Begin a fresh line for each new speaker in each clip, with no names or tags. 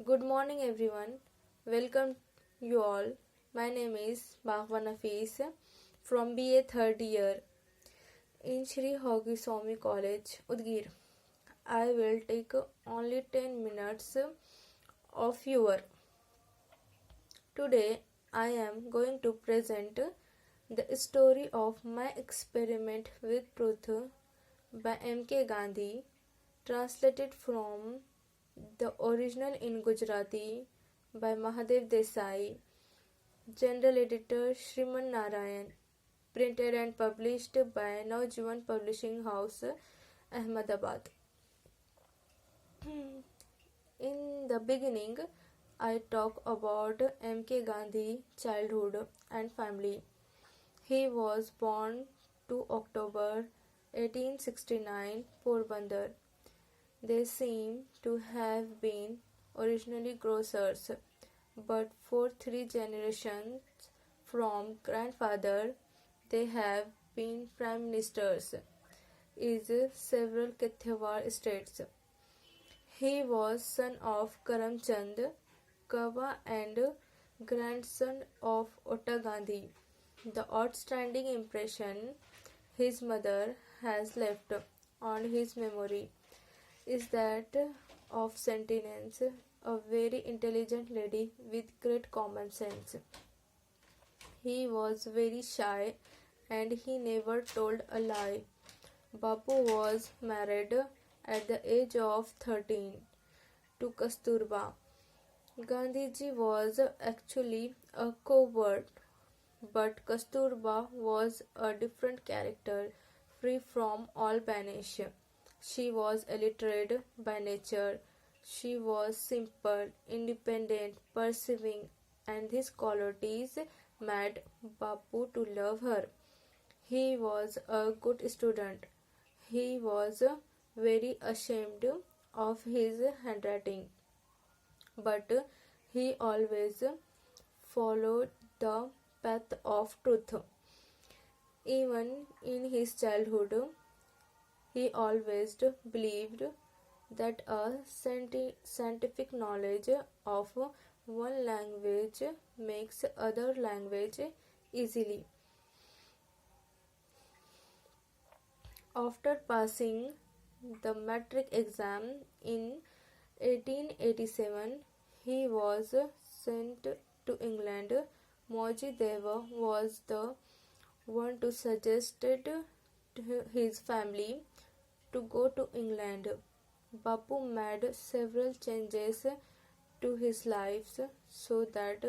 Good morning, everyone. Welcome you all. My name is Bahwa Nafis from BA third year in Shri Hogi Swami College, Udgir. I will take only 10 minutes of your. Today, I am going to present the story of my experiment with truth by M.K. Gandhi, translated from the original in Gujarati by Mahadev Desai, General Editor Shriman Narayan, printed and published by Naujivan Publishing House, Ahmedabad. In the beginning, I talk about M.K. Gandhi, childhood and family. He was born 2 October 1869, Porbandar. They seem to have been originally grocers, but for 3 generations from grandfather, they have been prime ministers in several Kathiawar states. He was son of Karamchand Kawa and grandson of Otta Gandhi. The outstanding impression his mother has left on his memory is that of sentiments, a very intelligent lady with great common sense. He was very shy and he never told a lie. Bapu was married at the age of 13 to Kasturba. Gandhiji was actually a coward, but Kasturba was a different character, free from all panache. She was illiterate by nature. She was simple, independent, persevering, and these qualities made Bapu to love her. He was a good student. He was very ashamed of his handwriting, but he always followed the path of truth. Even in his childhood, he always believed that a scientific knowledge of one language makes other language easily. After passing the matric exam in 1887, he was sent to England. Moji Deva was the one to suggested to his family to go to England. Bapu made several changes to his life so that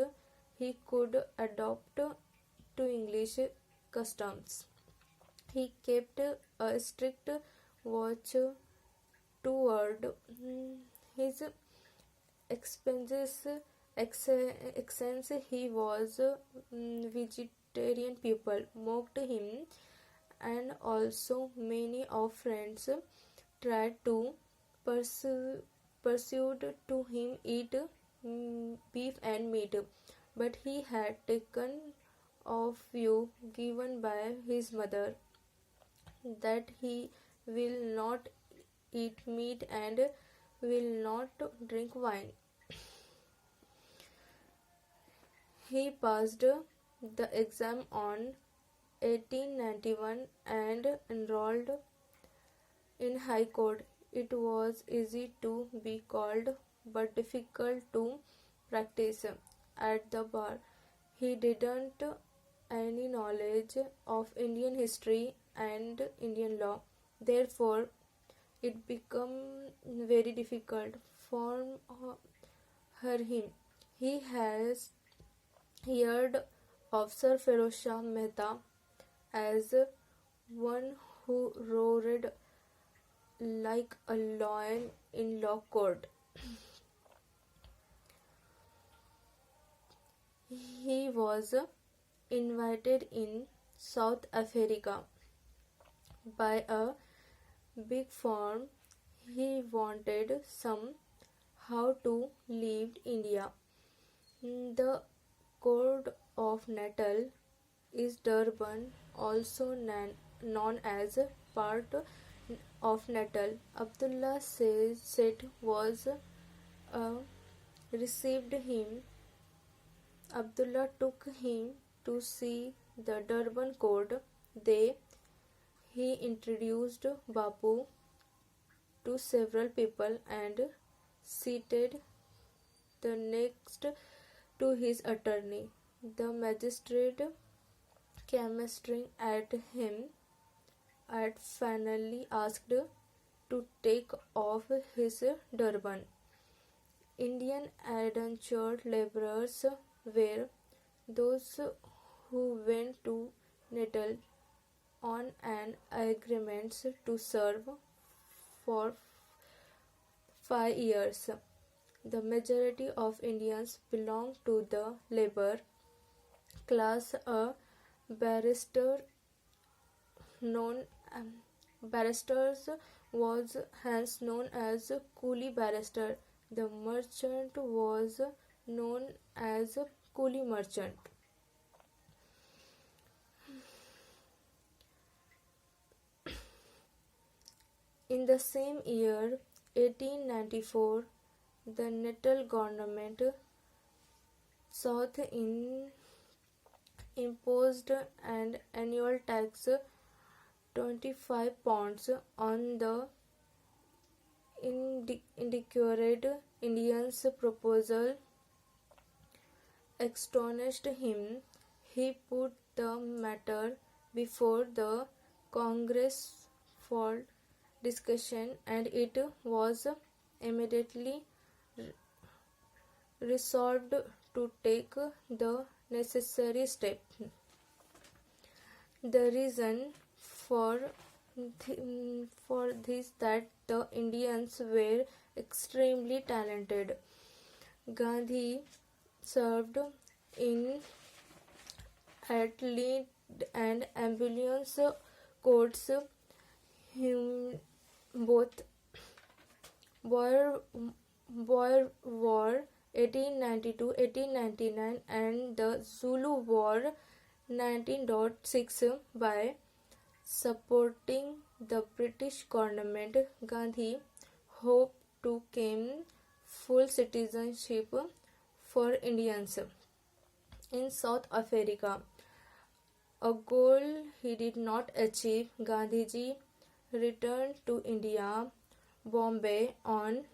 he could adopt to English customs. He kept a strict watch toward his expenses. Since he was vegetarian, people mocked him, and also many of friends tried to persuade to him eat beef and meat, but he had taken off view given by his mother that he will not eat meat and will not drink wine. He passed the exam on 1891 and enrolled in High Court. It was easy to be called but difficult to practice at the bar. He didn't any knowledge of Indian history and Indian law. Therefore, it became very difficult for him. He has heard of Sir Feroz Shah Mehta as one who roared like a lion in law court. He was invited in South Africa by a big firm. He wanted some how to leave India. The Code of Natal is Durban, also known as part of Natal. Abdullah said was a received him. Abdullah took him to see the Durban Code. He introduced Bapu to several people and seated the next to his attorney. The magistrate came staring at him and finally asked to take off his turban. Indian indentured laborers were those who went to Natal on an agreement to serve for 5 years. The majority of Indians belong to the labor class. A barrister known barristers was hence known as coolie barrister. The merchant was known as coolie merchant. In the same year, 1894, the Natal government South imposed an annual tax 25 pounds on the indecorated Indians. Proposal astonished him. He put the matter before the Congress for discussion and it was immediately resolved to take the necessary step. The reason for this that the Indians were extremely talented. Gandhi served in athlete and ambulance courts. Both Boer War 1892-1899 and the Zulu War 1906. By supporting the British government, Gandhi hoped to gain full citizenship for Indians in South Africa, a goal he did not achieve. Gandhiji returned to India, Bombay on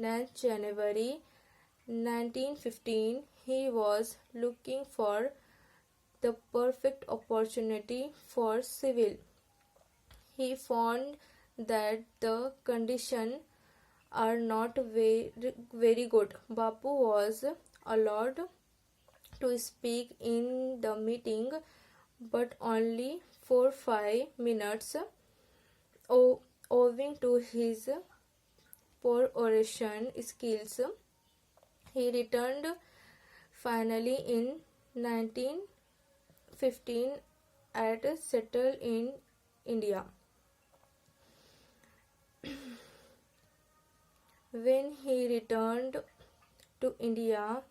9th January 1915. He was looking for the perfect opportunity for civil. He found that the conditions are not very good. Bapu was allowed to speak in the meeting, but only for 5 minutes. Owing to his poor oration skills, he returned finally in 1915 and settled in India. When he returned to India,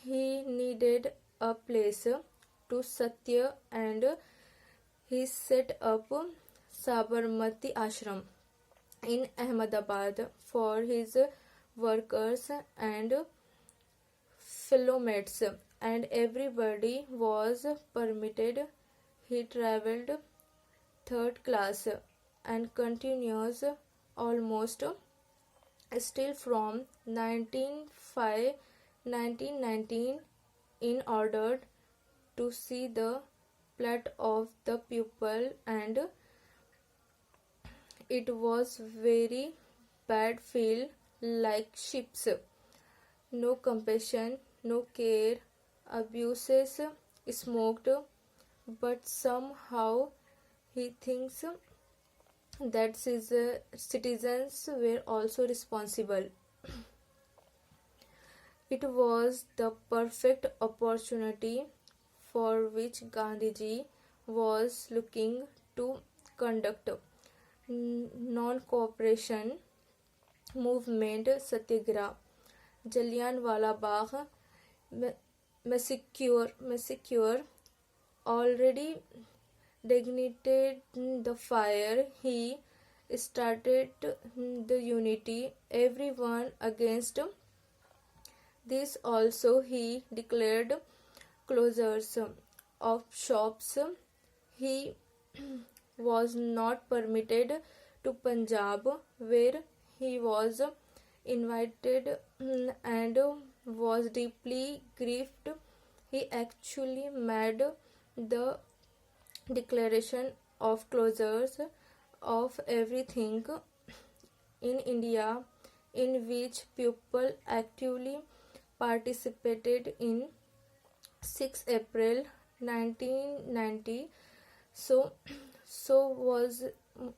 he needed a place to satya and he set up Sabarmati Ashram in Ahmedabad for his workers and fellow mates, and everybody was permitted. He travelled third class and continues almost still from 1919 in order to see the plight of the people, and it was very bad. Feel like ships. No compassion, no care, abuses, smoked, but somehow he thinks that citizens were also responsible. It was the perfect opportunity for which Gandhiji was looking to conduct non-cooperation movement, satyagraha, Jallianwala Bagh massacre already dignified the fire. He started the unity, everyone against This also he declared closures of shops. He was not permitted to Punjab, where he was invited and was deeply grieved. He actually made the declaration of closures of everything in India, in which people actively participated in 6 April 1990. So, so was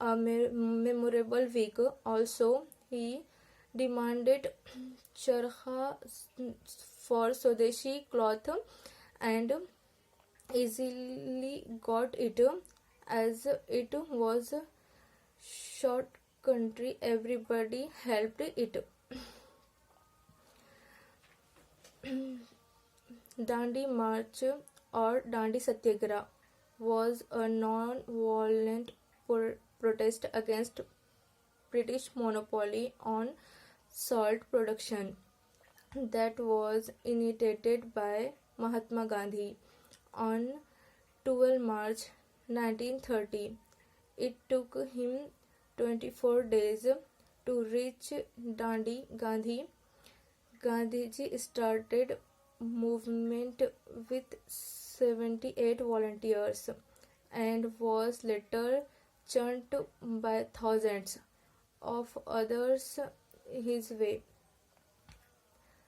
a memorable week. Also, he demanded charkha for Swadeshi cloth and easily got it, as it was short country. Everybody helped it. Dandi March or Dandi Satyagraha was a non-violent protest against British monopoly on salt production that was initiated by Mahatma Gandhi on 12 March 1930. It took him 24 days to reach Dandi. Gandhiji started movement with 78 volunteers and was later joined by thousands of others his way.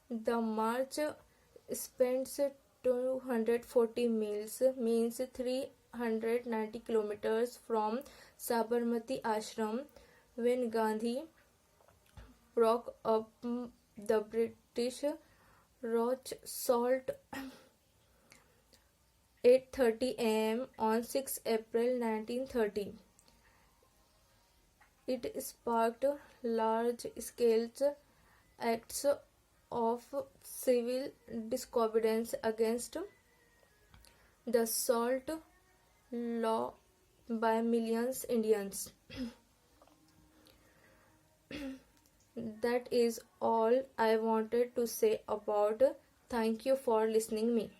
The march spans 240 miles, means 390 kilometers from Sabarmati Ashram. When Gandhi broke up the British rock salt 8:30 a.m. on 6 April 1930. It sparked large-scale acts of civil disobedience against the salt law by millions Indians. That is all I wanted to say about. Thank you for listening me.